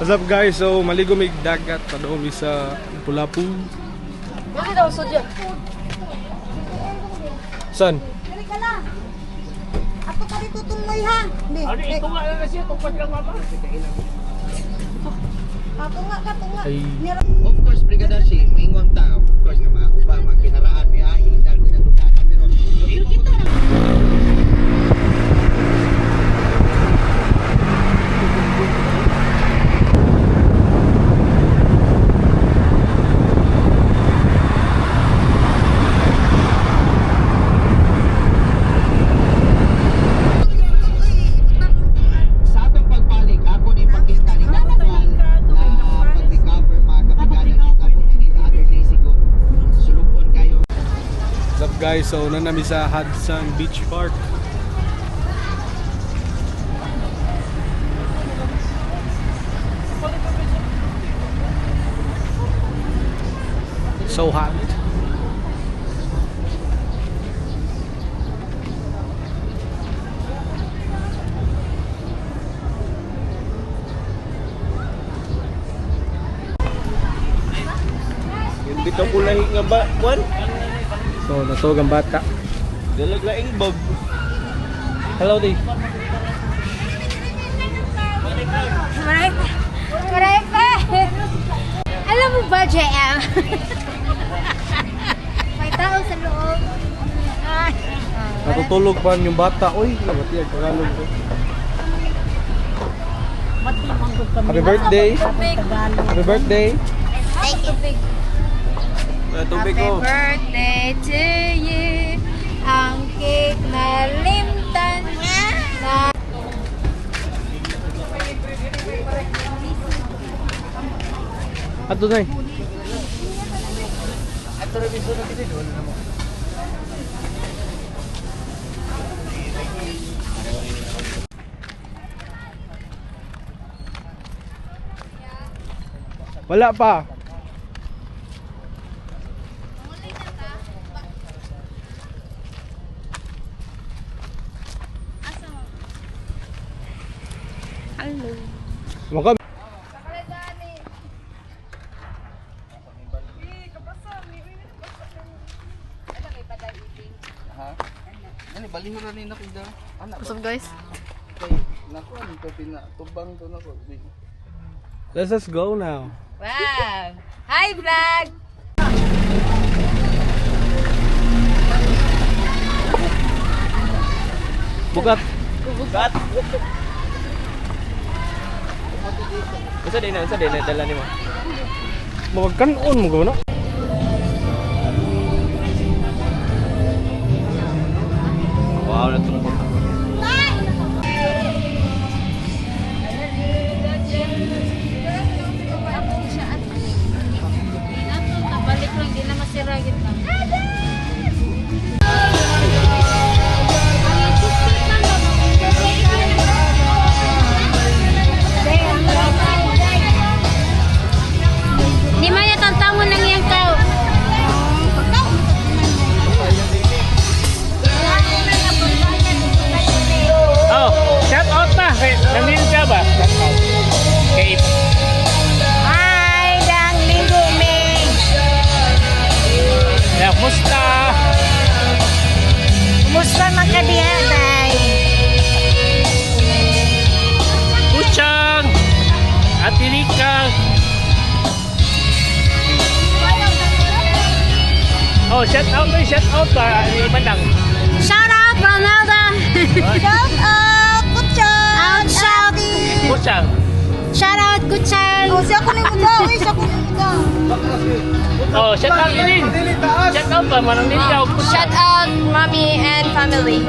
What's up guys? So maligo mig dagat padong sa Lapu-Lapu. Dali daw so diyan. San? Dali ka na. Ako pa dito tuloy ha. Hindi. Ano ito nga na siya tupad lang mama. Ako nga ka tunga. Of course, Brigada si maingon ta. Of course nga mga uba mga kinaraan mi ay dahil pinagduganan pero guys, so nanami sa Hudson Beach Park. So hot. Yung bitaw kulay nga ba? Juan? So natog ang bata. Dalag laing bag. Hello di. Maray pa. Alam mo ba, JM? May tao sa loob. Ay. Natutulog pa yung bata. Uy, labati yan. Tagalog ko. Happy birthday. Happy birthday. Ay, tubig. Tubig Happy ko. birthday to you. Ang cake na limtan na Ato na eh. ato ra biso na kita doon na mo. Wala pa. Hello. Maka Ha? Ani balihon ra ni nakida. Ana. What's up guys? Kay nako ani to pinatubang to nako. let's just go now. Wow. Hi vlog. Bukat. Bukat. Usa din na dala nimo. Magkanon mo gano? Wow, natungkol. Balik lang, di na masiragit lang. Di man yung tantamo nang yung tao. Oh, shout out na. Nandito ka ba? Shout out. Kay Hi, Dang Linggo Ming. ya, musta? Kumusta magkadihanay? Kuchang. Ate Rika. Oh, shout out ba? Ibandang. Shout out, Ronaldo. Shout out, Kuchang. Shout Kuchang. Shout out, Kuchang. Oh, siya ko nito daw. Siya ko nito daw. Oh, shout out din. Shout out ba? Manang nila. Shout out, mommy and family.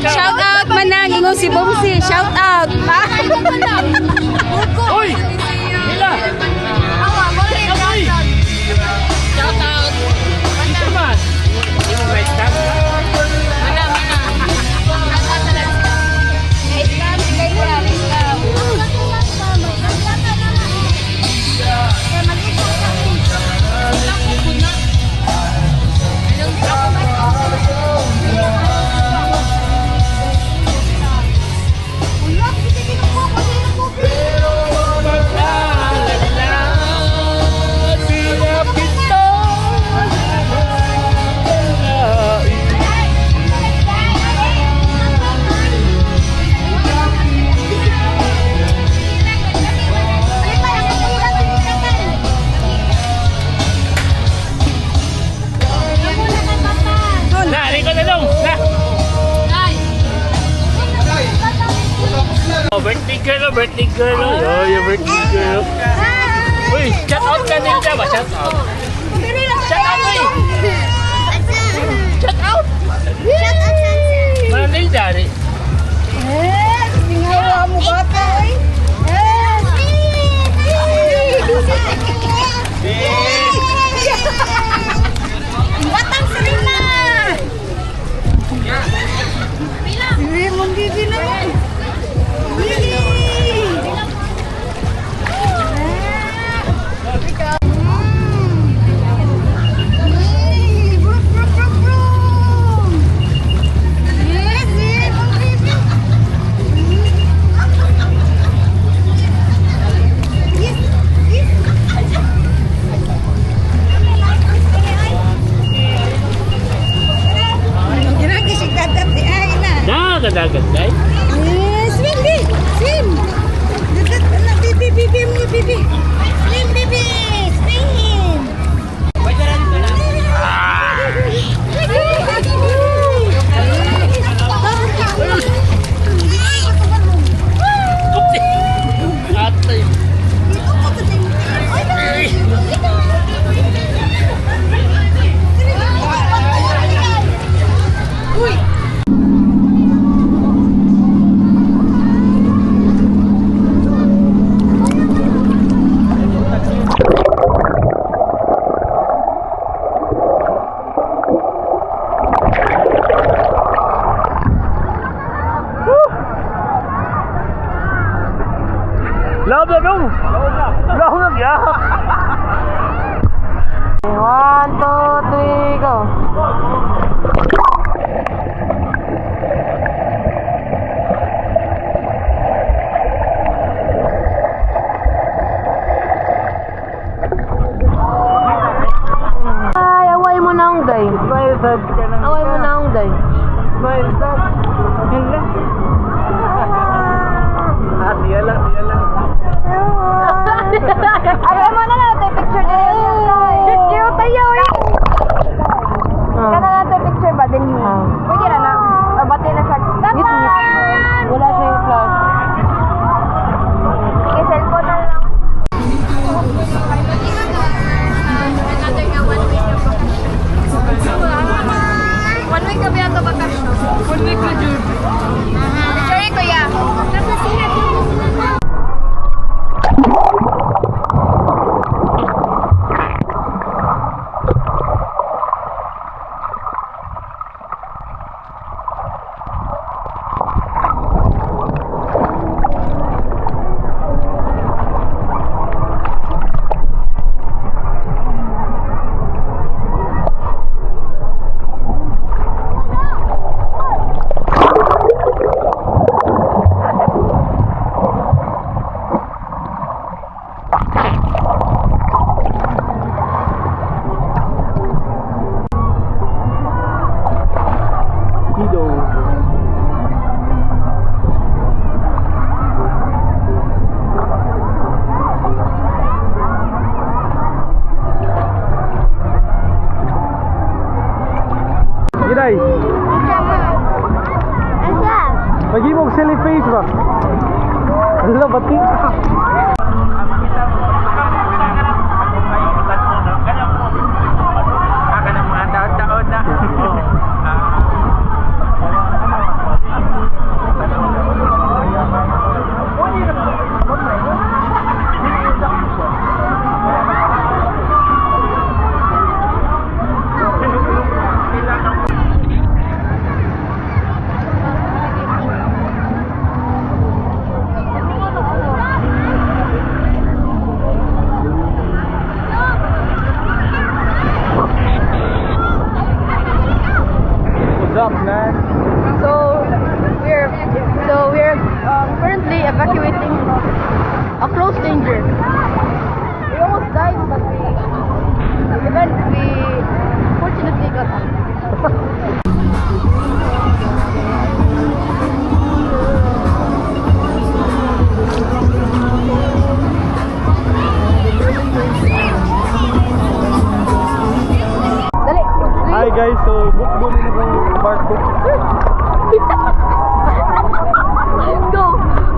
Shout out, manang ingo si Bumsi. Shout out. Uy! Nila! Shout out. Ito ba? Yung right tag? birthday girl. Oh, your birthday girl. Uy, shout out ka din siya ba? Shout out. Shout out, uy. Shout out. Manil dari. Singawa mo bata, oy. Batang Serena. Bibi mong bibi na. Dagat guys. Swim, Bi! Swim! Bibi, bibi mo, bibi! Swim, bibi! Swim! Atay. Love na dong. Love na ya. 1, 2, 3, go! Ay, away mo na ang day. Away mo na ang day. Siya lang. Away mo na lang ito picture din. Cute tayo eh. Kana lang ito picture ba din mo? Pwede na na. Bati na siya. Wala siya yung flash. Sige, cellphone na lang. One week kami ato bakasyon. 1 week na June. Sorry kuya. Giday, lagi mo silly face ba? Ala, bati. What's up, man? So we're currently evacuating a close danger. We almost died, but we fortunately got out. Dali. Hi guys, so book mo na ng park book. Let's go.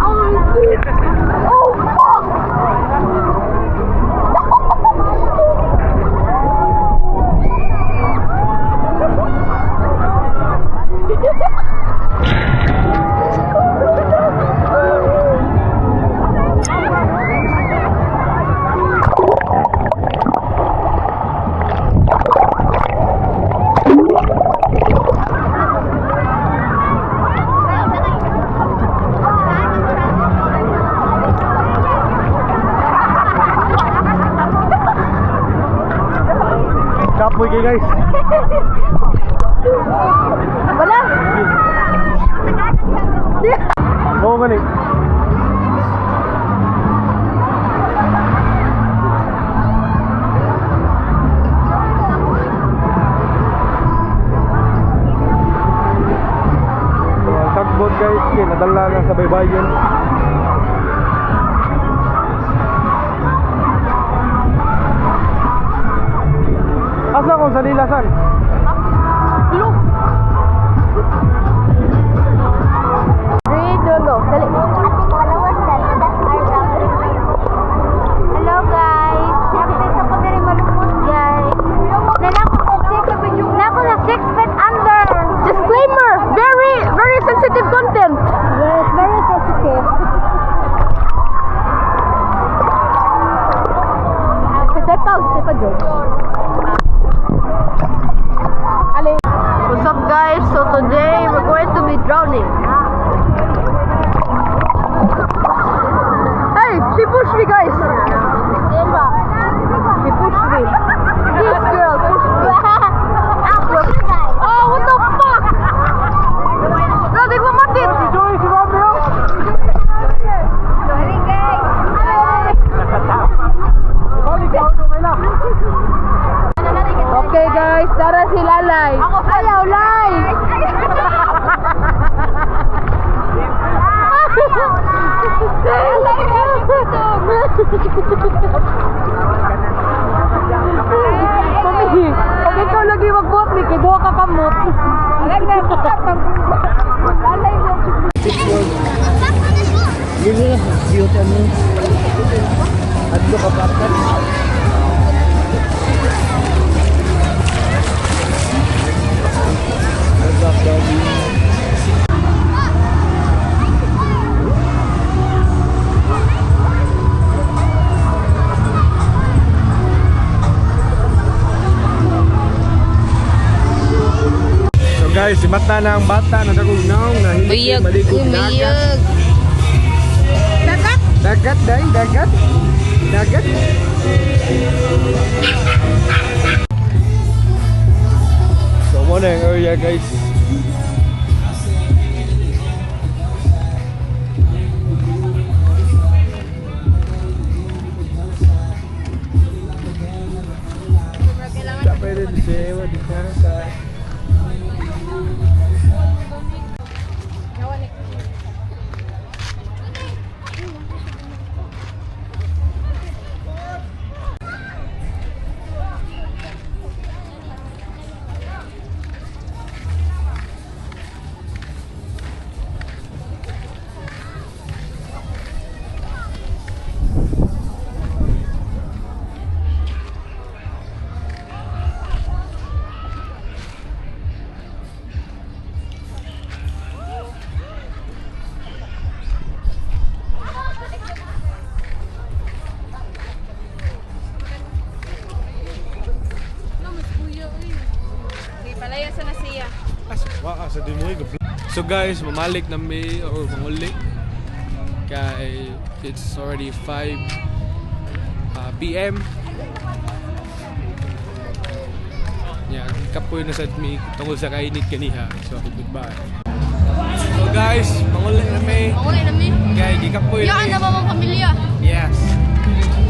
Oh, apoy kayo guys. Wala. Oo nga ni. So ang tugboat guys, nadala na sa baybayin. Asa kung sa Lilasan? Look. 3, 2, go. Dali. Hello guys. Update ako diri malumos guys. Nako na 6 feet under. Disclaimer, very sensitive content. Yes, very sensitive. What's up guys? So today we're going to be drowning. Hey, she pushed me guys. She pushed me. This girl pushed me. Oh, what the fuck? Bro, di ko matit. Si Joey, si Romeo. Okay guys, tara si Lalay. Ayaw, Lay. Mami, pag ikaw lagi magbuhat, may kiduha ka kamot. Gini lah, siutan ni. Adlo ka papat. Agak dari. So guys, si mata na ang bata na nagugnaw na hindi malikot dagat. Dagat, day, dagat. Dagat. So mo na yung area guys. Pwede di sewa di sana. So guys, mamalik na may or manguli kay it's already 5 PM. Yeah, kapoy na sad mi tungod sa kainit kaniha. So goodbye. So guys, manguli na may. Manguli na mi. Kay gikapoy na. Yan na ba mong pamilya? Yes.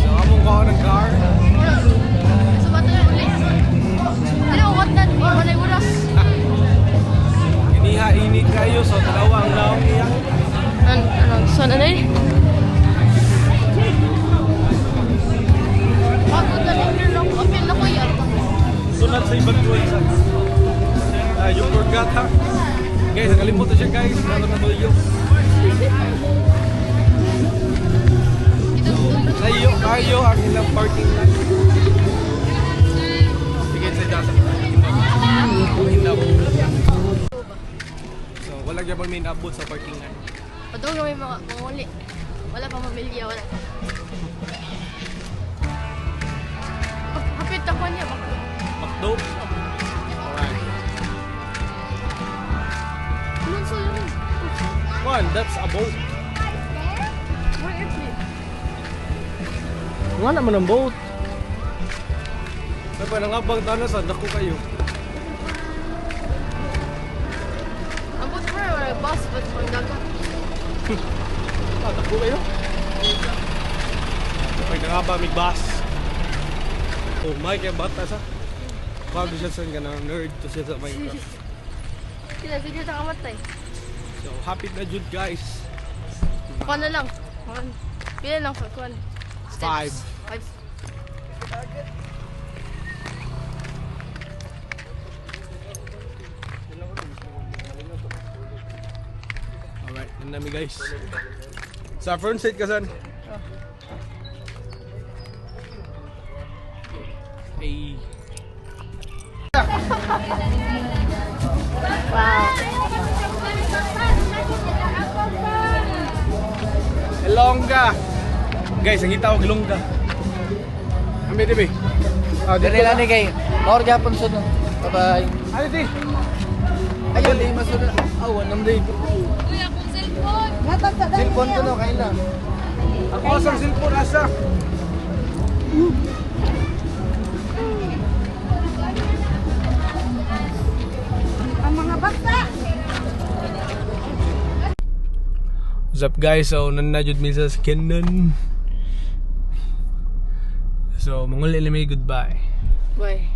So among ko ng car. So ba't na ulit? Ano, what na? Walay uras. Kaniha init kayo so dalawa ang naong iya. Ano, son, ano eh? Ako talaga lang, apil na ko yan. Sunod sa ibang tuwan sa you forgot ha. Guys, nakalimutan siya guys. Lalo na tuyo. Layo ang ilang parking lot. Sige, sa dasa. Hindaw. So, wala gyapon may abot sa parkingan. Patong na may mga manguli. Wala pa pamilya, wala pa. Kapit ako niya, Makdo. Alright. Anong solo rin? One, that's a boat. Where is it? Wala naman ang boat. Ay pa, nangabang tanasan, naku kayo. Ambot mo na, boss, ba't mo dagat? Naku kayo. Ay, nangabang may bus. Oh, Mike, yung bata sa. Bago siya sa nga na nerd to siya sa Minecraft. Sila, sige sa kamatay. So, happy na Jude guys. Kuha na lang. Pila lang sa kuha. 5. 5. Alright, yun nami guys. Sa front seat ka san? Ay. Wow. Ilongga. Guys, ang itawag Ilongga. Ambe dibe. Ah, Dere lang ni kay. Or gyapon sunod. Bye-bye. Ano di? Ayun, di masunod. Awan nam di. Cellphone ko no kaila. Ako sa cellphone asa. Ang mga bata. What's up guys? So, nanajud mi sa Canon. So, manguli may goodbye. Bye.